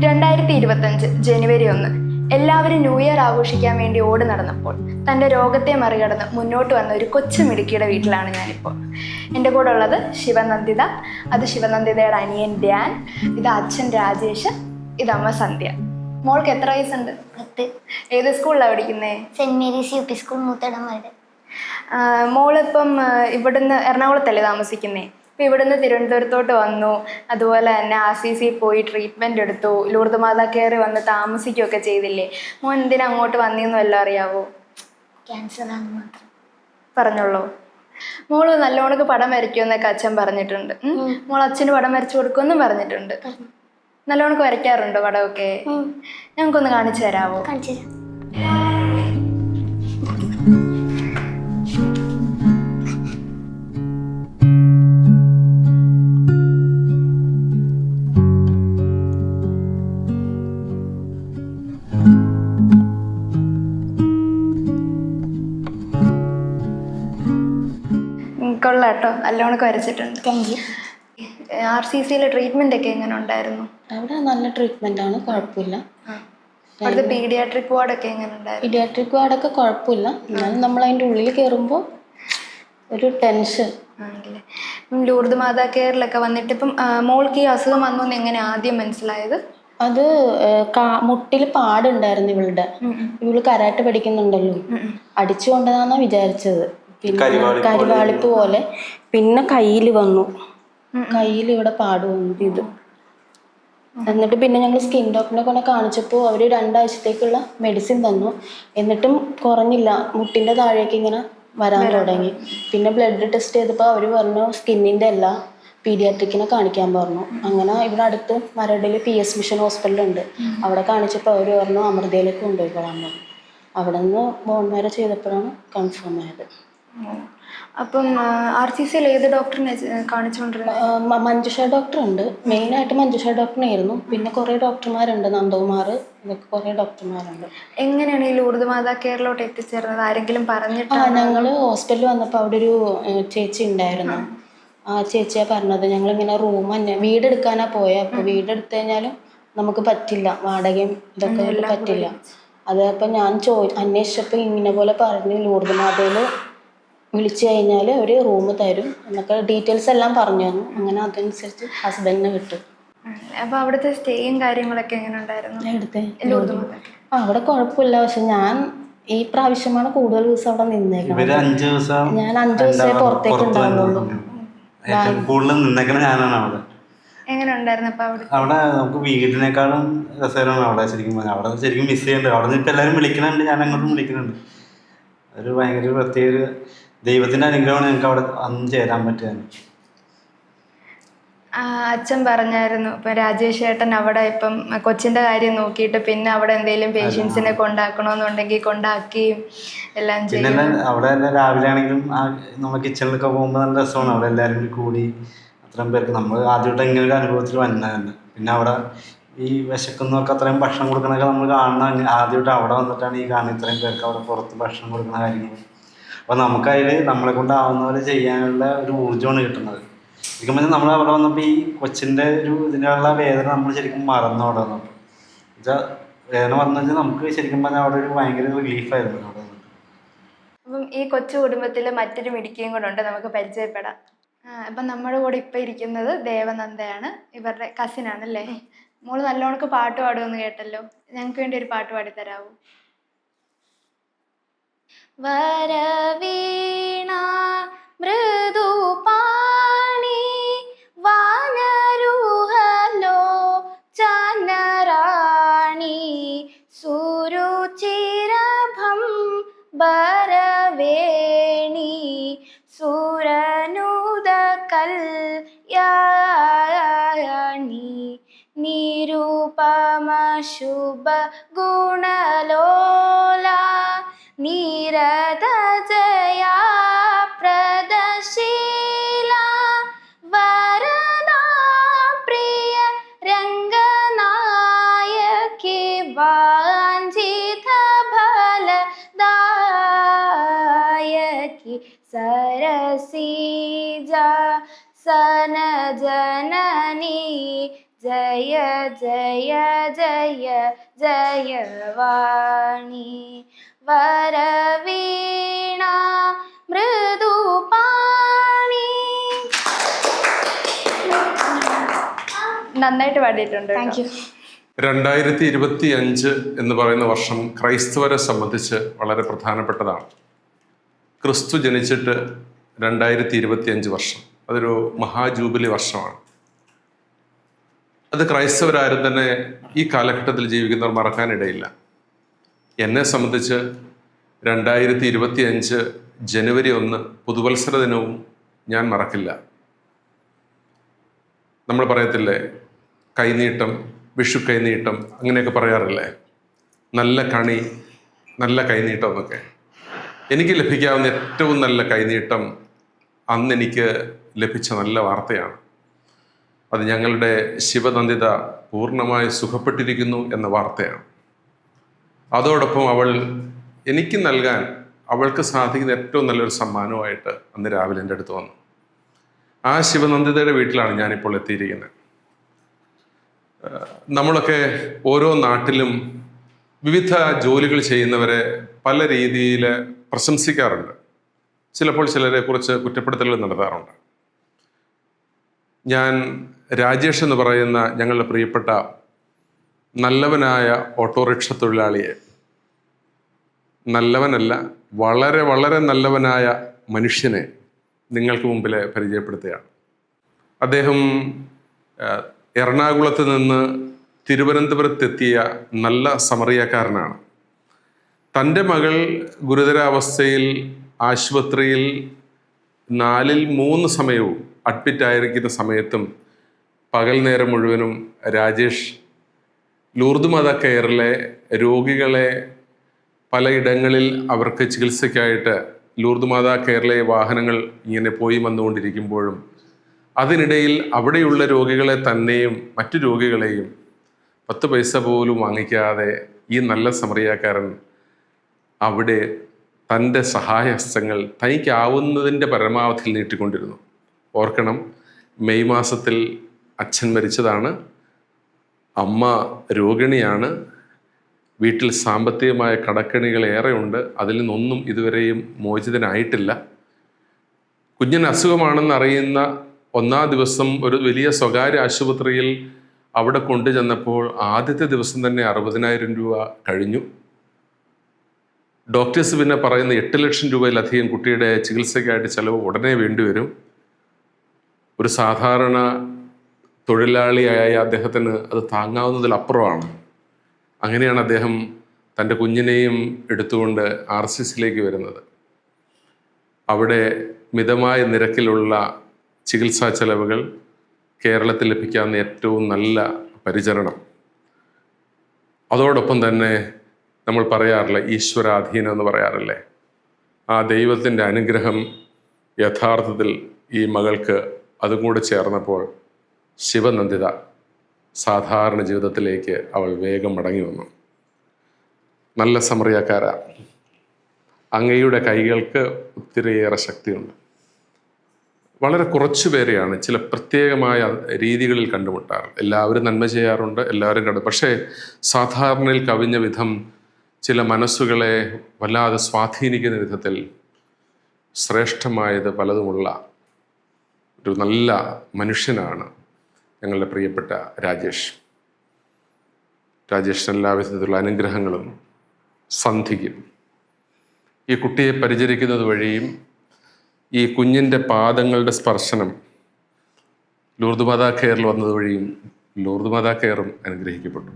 2025 ജനുവരി 1 എല്ലാവരും new year ആഘോഷിക്കാൻ വേണ്ടി ഓടി നടന്നപ്പോൾ തൻ്റെ രോഗത്തെ മറികടന്ന് മുന്നോട്ട് വന്ന ഒരു കൊച്ചു മിടുക്കിയുടെ വീട്ടിലാണ് ഞാനിപ്പോൾ. എൻ്റെ കൂടെ ഉള്ളത് ശിവനന്ദിത, അത് ശിവനന്ദിതയുടെ അനിയൻ ധ്യാൻ, ഇത് അച്ഛൻ രാജേഷ്, ഇത് അമ്മ സന്ധ്യ. മോൾക്ക് എത്ര വയസ്സുണ്ട്? 10. ഏത് സ്കൂളിലാണ് പഠിക്കുന്നത്? Saint Mary's U P school മൂത്തടമാരുടെ. മോളിപ്പം ഇവിടുന്ന് എറണാകുളത്തല്ലേ താമസിക്കുന്നേ? ഇപ്പം ഇവിടുന്ന് തിരുവനന്തപുരത്തോട്ട് വന്നു, അതുപോലെ തന്നെ RCC പോയി ട്രീറ്റ്മെൻറ്റ് എടുത്തു, ലൂർദ് മാതാ കെയർ വന്ന് താമസിക്കുകയൊക്കെ ചെയ്തില്ലേ. മോൻ എന്തിനാ അങ്ങോട്ട് വന്നതെന്ന് വല്ലതും അറിയാവോ? ക്യാൻസറാണ് മാത്രം. പറഞ്ഞോളൂ. മോള് നല്ലോണക്ക് പടം വരയ്ക്കുമെന്നൊക്കെ അച്ഛൻ പറഞ്ഞിട്ടുണ്ട്. മോൾ അച്ഛന് പടം വരച്ചു കൊടുക്കുമെന്നും പറഞ്ഞിട്ടുണ്ട്. നല്ലോണക്ക് വരയ്ക്കാറുണ്ടോ പടമൊക്കെ? ഞങ്ങൾക്കൊന്ന് കാണിച്ചു തരാമോ? കാണിച്ചു തരാം. കൊള്ളാട്ടോ, നല്ലോണക്ക് വരച്ചിട്ടുണ്ട്. Thank you. RCCയിലെ ട്രീറ്റ്മെൻ്റ് ഒക്കെ എങ്ങനെ ഉണ്ടായിരുന്നു? അവിടെ നല്ല ട്രീറ്റ്മെൻ്റ് ആണ്, കുഴപ്പമില്ല. അവിടുത്തെ പീഡിയാട്രിക് വാർഡൊക്കെ എങ്ങനെ ഉണ്ടായിരുന്നു? പീഡിയാട്രിക് വാർഡൊക്കെ കുഴപ്പമില്ല, എന്നാലും നമ്മൾ അതിൻ്റെ ഉള്ളിൽ കയറുമ്പോൾ ഒരു ടെൻഷൻ ആണല്ലേ. ലൂർദ് മാതാ കെയറിലൊക്കെ വന്നിട്ട് ഇപ്പം മോൾക്ക് ഈ അസുഖം വന്നു എന്ന് എങ്ങനെ ആദ്യം മനസ്സിലായത്? അത് മുട്ടിൽ പാടുണ്ടായിരുന്നു ഇവളുടെ. ഇവള് കരാട്ടെ പഠിക്കുന്നുണ്ടല്ലോ, അടിച്ചു കൊണ്ടതാന്നാ വിചാരിച്ചത്. പിന്നെ കരിവാളിപ്പ് പോലെ, പിന്നെ കയ്യിൽ വന്നു, കയ്യിൽ ഇവിടെ പാട് വന്നു ഇത്. എന്നിട്ട് പിന്നെ ഞങ്ങൾ സ്കിൻ ഡോക്ടറിനെ കൊണ്ട് കാണിച്ചപ്പോൾ അവർ 2 ആഴ്ചത്തേക്കുള്ള മെഡിസിൻ തന്നു. എന്നിട്ടും കുറഞ്ഞില്ല, മുട്ടിൻ്റെ താഴേക്ക് ഇങ്ങനെ വരാൻ തുടങ്ങി. പിന്നെ ബ്ലഡ് ടെസ്റ്റ് ചെയ്തപ്പോൾ അവർ പറഞ്ഞു സ്കിന്നിൻ്റെ അല്ല, പീഡിയാട്രിക്കിനെ കാണിക്കാൻ പറഞ്ഞു. അങ്ങനെ ഇവിടെ അടുത്ത് മരടിൽ PS മിഷൻ ഹോസ്പിറ്റലുണ്ട്, അവിടെ കാണിച്ചപ്പോൾ അവർ പറഞ്ഞു അമൃതയിലേക്ക് കൊണ്ടുപോയിക്കൊള്ളാൻ പറഞ്ഞു. അവിടെ നിന്ന് ബോൺ മാരോ ചെയ്തപ്പോഴാണ് കൺഫേം ആയത്. അപ്പം RCCയിൽ ഏത് ഡോക്ടറിനെ കാണിച്ചുകൊണ്ടിരുന്നത്? മഞ്ജുഷ ഡോക്ടറുണ്ട്, മെയിനായിട്ട് മഞ്ജുഷ ഡോക്ടറിനായിരുന്നു. പിന്നെ കുറേ ഡോക്ടർമാരുണ്ട്, നന്ദകുമാർ, ഇതൊക്കെ കുറേ ഡോക്ടർമാരുണ്ട്. എങ്ങനെയാണ് ഈ ലൂർദ് മാതാ കെയറിലോട്ട് എത്തിച്ചേർന്നത്? ആരെങ്കിലും പറഞ്ഞിട്ട്? ഞങ്ങൾ ഹോസ്പിറ്റലിൽ വന്നപ്പോൾ അവിടെ ഒരു ചേച്ചി ഉണ്ടായിരുന്നു. ആ ചേച്ചിയാണ് പറഞ്ഞത്, ഞങ്ങളിങ്ങനെ വീടെടുക്കാനാണ് പോയത്. അപ്പോൾ വീടെടുത്തു കഴിഞ്ഞാലും നമുക്ക് പറ്റില്ല, വാടകയും ഇതൊക്കെ പറ്റില്ല. അത് അപ്പം ഞാൻ അന്വേഷിച്ചപ്പോൾ ഇങ്ങനെ പോലെ പറഞ്ഞു, ലൂർദ് മാതയിൽ വിളിച്ചു കഴിഞ്ഞാൽ അവർ റൂം തരും എന്നൊക്കെ ഡീറ്റെയിൽസ് എല്ലാം പറഞ്ഞു തന്നു. അങ്ങനെ അതനുസരിച്ച് ഹസ്ബൻഡിനെ കിട്ടും. അപ്പോൾ അവിടുത്തെ സ്റ്റേയും കാര്യങ്ങളൊക്കെ എങ്ങനെ ഉണ്ടായിരുന്നു? എടുത്തേ അവിടെ കുഴപ്പമില്ല. പക്ഷെ ഞാൻ ഈ പ്രാവശ്യമാണ് കൂടുതൽ ദിവസം അവിടെ നിന്നേക്കുന്നത്. ഞാൻ 5 ദിവസമേ പുറത്തേക്ക് ഉണ്ടാവുള്ളൂ. എങ്ങനെ ഉണ്ടായിരുന്നു? അപ്പോൾ അവിടെ നമുക്ക് വീടിനേക്കാളും രസകരമാണ് അവിടെ. ശരിക്കും പറഞ്ഞാൽ അവിടെ ശരിക്കും മിസ് ചെയ്യുന്നുണ്ട്. അവിടെ നിന്ന് ഇപ്പം എല്ലാവരും വിളിക്കുന്നുണ്ട്, ഞാൻ അങ്ങോട്ടും വിളിക്കുന്നുണ്ട്. അതൊരു ഭയങ്കര പ്രത്യേക ദൈവത്തിൻ്റെ അനുഗ്രഹമാണ് ഞങ്ങൾക്ക് അവിടെ അന്ന് ചേരാൻ പറ്റുകയാണ്. അച്ഛൻ പറഞ്ഞായിരുന്നു ഇപ്പം രാജേഷ് ചേട്ടൻ അവിടെ ഇപ്പം കൊച്ചിൻ്റെ കാര്യം നോക്കിയിട്ട് പിന്നെ അവിടെ എന്തെങ്കിലും പേഷ്യൻസിനെ കൊണ്ടാക്കണമെന്നുണ്ടെങ്കിൽ കൊണ്ടാക്കുകയും എല്ലാം ചെയ്യും. പിന്നെ അവിടെ എല്ലാം രാവിലെ ആണെങ്കിലും നമ്മൾ കിച്ചണിലൊക്കെ പോകുമ്പോൾ നല്ല രസമാണ്. അവിടെ എല്ലാവരും കൂടി അത്രയും പേർക്ക് നമ്മൾ ആദ്യമായിട്ട് ഇങ്ങനെ ഒരു അനുഭവത്തിൽ വന്നതന്നെ. പിന്നെ അവിടെ ഈ വിശക്കുന്നവർക്ക് അത്രയും ഭക്ഷണം കൊടുക്കണതൊക്കെ നമ്മൾ കാണുന്ന ആദ്യമായിട്ട് അവിടെ വന്നിട്ടാണ് ഈ കാണുന്ന ഇത്രയും പേർക്ക് അവിടെ പുറത്ത് ഭക്ഷണം കൊടുക്കുന്ന കാര്യങ്ങൾ. അപ്പോൾ നമുക്കതിൽ നമ്മളെ കൊണ്ടാവുന്ന പോലെ ചെയ്യാനുള്ള ഒരു ഊർജ്ജമാണ് കിട്ടുന്നത്. ശരിക്കും പറഞ്ഞാൽ നമ്മൾ അവിടെ വന്നപ്പോൾ ഈ കൊച്ചിൻ്റെ ഒരു ഇതിനുള്ള വേദന നമ്മൾ ശരിക്കും മറന്നു അവിടെ വന്നപ്പോൾ. എന്നുവെച്ചാൽ വേദന വന്നു വെച്ചാൽ നമുക്ക് ശരിക്കും പറഞ്ഞാൽ അവിടെ ഒരു ഭയങ്കര റിലീഫായിരുന്നു അവിടെ വന്നിട്ട്. അപ്പം ഈ കൊച്ചു കുടുംബത്തിൽ മറ്റൊരു മിടുക്കിയും കൂടെ ഉണ്ട്, നമുക്ക് പരിചയപ്പെടാം. അപ്പം നമ്മുടെ കൂടെ ഇപ്പം ഇരിക്കുന്നത് ദേവനന്ദയാണ്, ഇവരുടെ കസിനാണല്ലേ. മോള് നല്ലോണക്ക് പാട്ട് പാടുമെന്ന് കേട്ടല്ലോ, ഞങ്ങൾക്ക് വേണ്ടി ഒരു പാട്ട് പാടിത്തരാവോ? വരവീണ മൃദുപാണി വാനരുഹലോ ചാനറാണി സുരുചിരഭം ബരവേണി സുരനുദ കല്യാണി നിരുപമ ശുഭ ഗുണലോല നിരത ജയാ പ്രദശീല വരദാ പ്രിയ രംഗനായകി വാഞ്ചിത ഫലദായകി സരസീജ സനജനനി ജയ ജയ ജയ ജയ ജയവാണി വരവീണ മൃദുപാണി. നന്നായിട്ട് പാടിയിട്ടുണ്ട്. Thank you. 2025 എന്ന് പറയുന്ന വർഷം ക്രൈസ്തവരെ സംബന്ധിച്ച് വളരെ പ്രധാനപ്പെട്ടതാണ്. ക്രിസ്തു ജനിച്ചിട്ട് 2025 വർഷം, അതൊരു മഹാജൂബിലി വർഷമാണ്. അത് ക്രൈസ്തവരാരും തന്നെ ഈ കാലഘട്ടത്തിൽ ജീവിക്കുന്നവർ മറക്കാനിടയില്ല. എന്നെ സംബന്ധിച്ച് 2025 ജനുവരി 1 പുതുവത്സര ദിനവും ഞാൻ മറക്കില്ല. നമ്മൾ പറയത്തില്ലേ, കൈനീട്ടം, വിഷു കൈനീട്ടം, അങ്ങനെയൊക്കെ പറയാറില്ലേ, നല്ല കണി, നല്ല കൈനീട്ടം എന്നൊക്കെ. എനിക്ക് ലഭിക്കാവുന്ന ഏറ്റവും നല്ല കൈനീട്ടം അന്ന് എനിക്ക് ലഭിച്ച നല്ല വാർത്തയാണ്. അത് ഞങ്ങളുടെ ശിവനന്ദിത പൂർണ്ണമായി സുഖപ്പെട്ടിരിക്കുന്നു എന്ന വാർത്തയാണ്. അതോടൊപ്പം അവൾ എനിക്ക് നൽകാൻ അവൾക്ക് സാധിക്കുന്ന ഏറ്റവും നല്ലൊരു സമ്മാനമായിട്ട് അന്ന് രാവിലെ എൻ്റെ അടുത്ത് വന്നു. ആ ശിവനന്ദിതയുടെ വീട്ടിലാണ് ഞാനിപ്പോൾ എത്തിയിരിക്കുന്നത്. നമ്മളൊക്കെ ഓരോ നാട്ടിലും വിവിധ ജോലികൾ ചെയ്യുന്നവരെ പല രീതിയിൽ പ്രശംസിക്കാറുണ്ട്. ചിലപ്പോൾ ചിലരെ കുറിച്ച് കുറ്റപ്പെടുത്തലുകൾ നടത്താറുണ്ട്. ഞാൻ രാജേഷ് എന്ന് പറയുന്ന ഞങ്ങളുടെ പ്രിയപ്പെട്ട നല്ലവനായ ഓട്ടോറിക്ഷ തൊഴിലാളിയെ, നല്ലവനല്ല, വളരെ വളരെ നല്ലവനായ മനുഷ്യനെ നിങ്ങൾക്ക് മുമ്പിൽ പരിചയപ്പെടുത്തുകയാണ്. അദ്ദേഹം എറണാകുളത്ത് നിന്ന് തിരുവനന്തപുരത്തെത്തിയ നല്ല സമറിയക്കാരനാണ്. തൻ്റെ മകൾ ഗുരുതരാവസ്ഥയിൽ ആശുപത്രിയിൽ 4-3 സമയവും അഡ്മിറ്റായിരിക്കുന്ന സമയത്തും പകൽ നേരം മുഴുവനും രാജേഷ് ലൂർദ് മാതാ കെയറിലെ രോഗികളെ പലയിടങ്ങളിൽ അവർക്ക് ചികിത്സയ്ക്കായിട്ട് ലൂർദ് മാതാ കെയറിലെ വാഹനങ്ങൾ ഇങ്ങനെ പോയി വന്നുകൊണ്ടിരിക്കുമ്പോഴും അതിനിടയിൽ അവിടെയുള്ള രോഗികളെ തന്നെയും മറ്റു രോഗികളെയും 10 പൈസ പോലും വാങ്ങിക്കാതെ ഈ നല്ല സമറിയാക്കാരൻ അവിടെ തൻ്റെ സഹായഹസ്തങ്ങൾ തനിക്കാവുന്നതിൻ്റെ പരമാവധി നീട്ടിക്കൊണ്ടിരുന്നു. ഓർക്കണം, മെയ് മാസത്തിൽ അച്ഛൻ മരിച്ചതാണ്, അമ്മ രോഗിണിയാണ്, വീട്ടിൽ സാമ്പത്തികമായ കടക്കെണികൾ ഏറെയുണ്ട്, അതിൽ നിന്നൊന്നും ഇതുവരെയും മോചിതനായിട്ടില്ല. കുഞ്ഞിന് അസുഖമാണെന്ന് അറിയുന്ന 1-ാം ദിവസം ഒരു വലിയ സ്വകാര്യ ആശുപത്രിയിൽ അവിടെ കൊണ്ടുചെന്നപ്പോൾ ആദ്യത്തെ ദിവസം തന്നെ 60,000 രൂപ കഴിഞ്ഞു. ഡോക്ടേഴ്സ് പിന്നെ പറയുന്ന 8 ലക്ഷം രൂപയിലധികം കുട്ടിയുടെ ചികിത്സയ്ക്കായിട്ട് ചിലവ് ഉടനെ വേണ്ടിവരും. ഒരു സാധാരണ തൊഴിലാളിയായ അദ്ദേഹത്തിന് അത് താങ്ങാവുന്നതിലപ്പുറമാണ്. അങ്ങനെയാണ് അദ്ദേഹം തൻ്റെ കുഞ്ഞിനെയും എടുത്തുകൊണ്ട് RCCയിലേക്ക് വരുന്നത്. അവിടെ മിതമായ നിരക്കിലുള്ള ചികിത്സാ ചെലവുകൾ, കേരളത്തിൽ ലഭിക്കാവുന്ന ഏറ്റവും നല്ല പരിചരണം, അതോടൊപ്പം തന്നെ നമ്മൾ പറയാറില്ല ഈശ്വരാധീനം എന്ന് പറയാറില്ലേ, ആ ദൈവത്തിൻ്റെ അനുഗ്രഹം യഥാർത്ഥത്തിൽ ഈ മകൾക്ക് അതും കൂടെ ചേർന്നപ്പോൾ ശിവനന്ദിത സാധാരണ ജീവിതത്തിലേക്ക് അവൾ വേഗം മടങ്ങി വന്നു. നല്ല സമറിയക്കാര, അങ്ങയുടെ കൈകൾക്ക് ഒത്തിരിയേറെ ശക്തിയുണ്ട്. വളരെ കുറച്ചു പേരെയാണ് ചില പ്രത്യേകമായ രീതികളിൽ കണ്ടുമുട്ടാറ്. എല്ലാവരും നന്മ ചെയ്യാറുണ്ട്, എല്ലാവരും കണ്ടു. പക്ഷേ സാധാരണയിൽ കവിഞ്ഞ വിധം ചില മനസ്സുകളെ വല്ലാതെ സ്വാധീനിക്കുന്ന വിധത്തിൽ ശ്രേഷ്ഠമായത് പലതുമുള്ള ഒരു നല്ല മനുഷ്യനാണ് ഞങ്ങളുടെ പ്രിയപ്പെട്ട രാജേഷ്. രാജേഷിന് എല്ലാവിധത്തിലുള്ള അനുഗ്രഹങ്ങളും സന്ധിക്കും. ഈ കുട്ടിയെ പരിചരിക്കുന്നത് വഴിയും ഈ കുഞ്ഞിൻ്റെ പാദങ്ങളുടെ സ്പർശനം ലൂർദ് മാതാ കെയറിൽ വന്നത് വഴിയും ലൂർദ് മാതാ കെയറും അനുഗ്രഹിക്കപ്പെട്ടു.